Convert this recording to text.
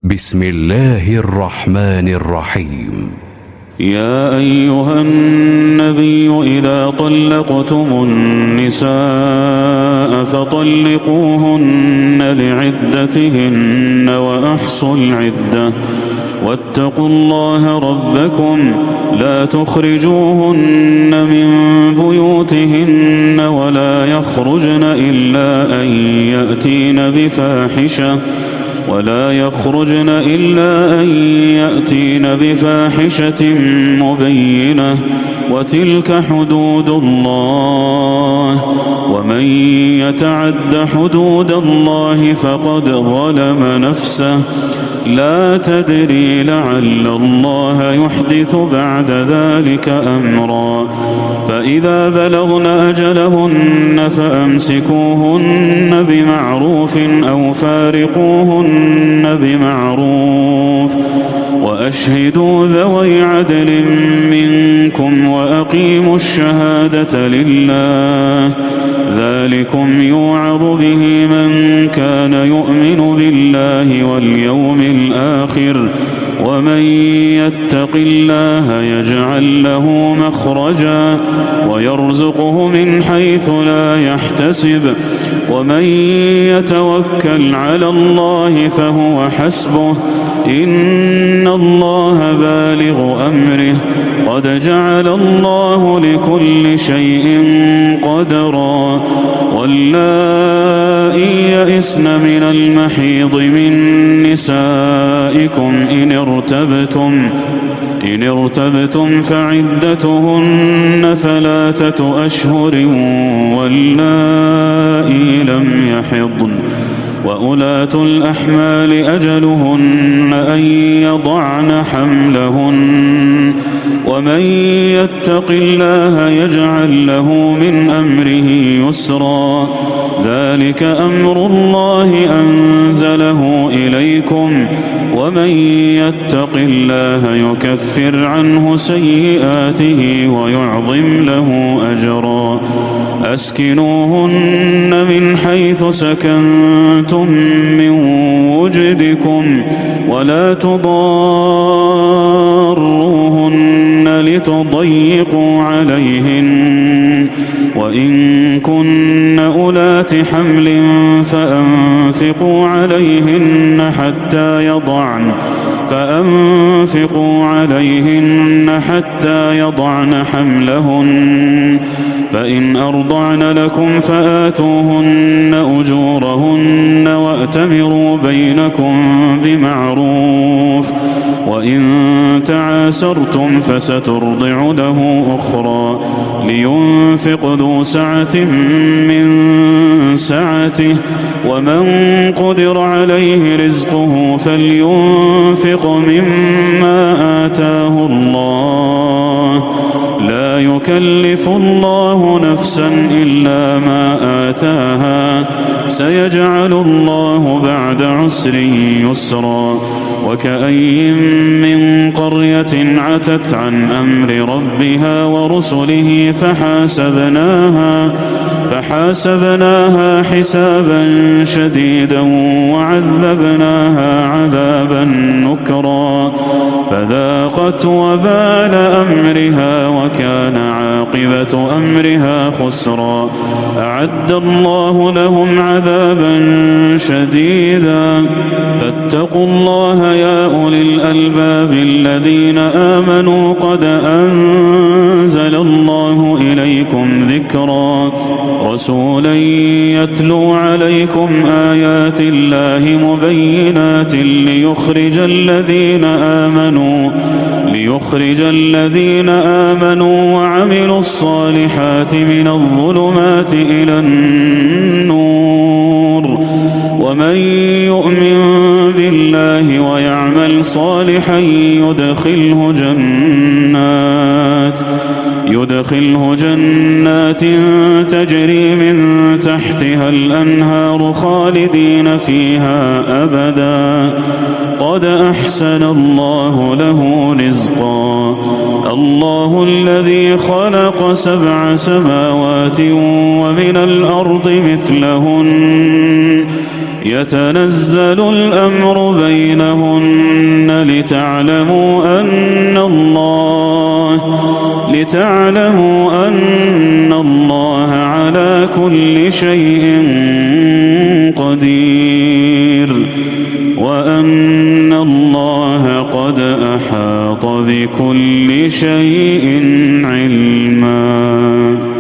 بسم الله الرحمن الرحيم. يا أيها النبي إذا طلقتم النساء فطلقوهن لعدتهن وأحصوا العدة واتقوا الله ربكم لا تخرجوهن من بيوتهن ولا يخرجن إلا أن يأتين بفاحشة مبينة وتلك حدود الله ومن يتعد حدود الله فقد ظلم نفسه لا تدري لعل الله يحدث بعد ذلك أمرا فإذا بلغن أجلهن فأمسكوهن بمعروف أو فارقوهن بمعروف وأشهدوا ذوي عدل منكم وأقيموا الشهادة لله ذلكم يوعظ به من كان يؤمن بالله واليوم الآخر ومن يتق الله يجعل له مخرجا ويرزقه من حيث لا يحتسب ومن يتوكل على الله فهو حسبه إن الله بالغ أمره قد جعل الله لكل شيء قدرا واللائي يئسن من المحيض من نسائكم إن ارتبتم فعدتهن 3 أشهر واللائي لم يحضن وأولاة الأحمال أجلهن أن يضعن حملهن ومن يتق الله يجعل له من أمره يسرا ذلك أمر الله أنزله إليكم ومن يتق الله يكفر عنه سيئاته ويعظم له أجرا أسكنوهن من حيث سكنتم من وجدكم ولا تضاروهن لتضيقوا عليهن وإن كن أولات حمل فأنفقوا عليهن حتى يضعن حملهن فإن أرضعن لكم فآتوهن أجورهن وأتمروا بينكم بمعروف وإن تعاسرتم فسترضع له أخرى لينفق ذو سعة من سعته ومن قدر عليه رزقه فلينفق مما آتاه الله لا يكلف الله نفسا إلا ما آتاها سيجعل الله بعد عسر يسرا وكأي من قرية عتت عن أمر ربها ورسله فحاسبناها حسابا شديدا وعذبناها عذابا نكرا فذاقت وبال أمرها وكان عاقبة أمرها خسرا أعد الله لهم عذابا شديدا فاتقوا الله يا أولي الألباب الذين آمنوا قد أنزل الله إليكم ذكرا رسولا يتلو عليكم آيات الله مبينات ليخرج الذين آمنوا وعملوا الصالحات من الظلمات إلى النور ومن يؤمن بالله ويعمل صالحا يدخله جنات تجري من تحتها الأنهار خالدين فيها أبدا قد أحسن الله له رزقا الله الذي خلق 7 سماوات ومن الأرض مثلهن يتنزل الأمر بينهن لتعلموا أن الله على كل شيء قدير وأن الله قد أحاط بكل شيء علما.